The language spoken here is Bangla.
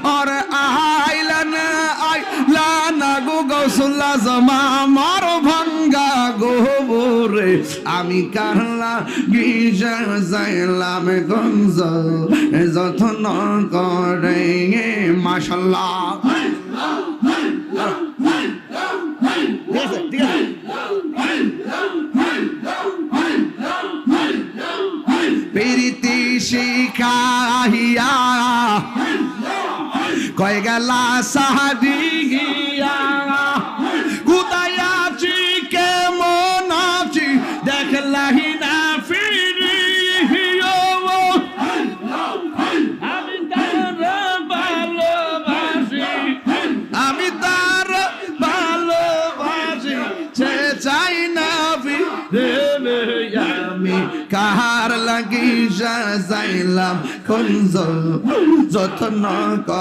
और आइलन गो गौसुल्ला जमा मार भंगा गोबरे आमी काहला गिजा जाइलाम गंज যত্ন করে মাশাআল্লাহ প্রীতি শিখাইয়া কয় গেলা সাহাদিয়া কোথায় আছি কেমন আছি দেখলাহি না কাহার লাগি যাইলাম কোন যত্ন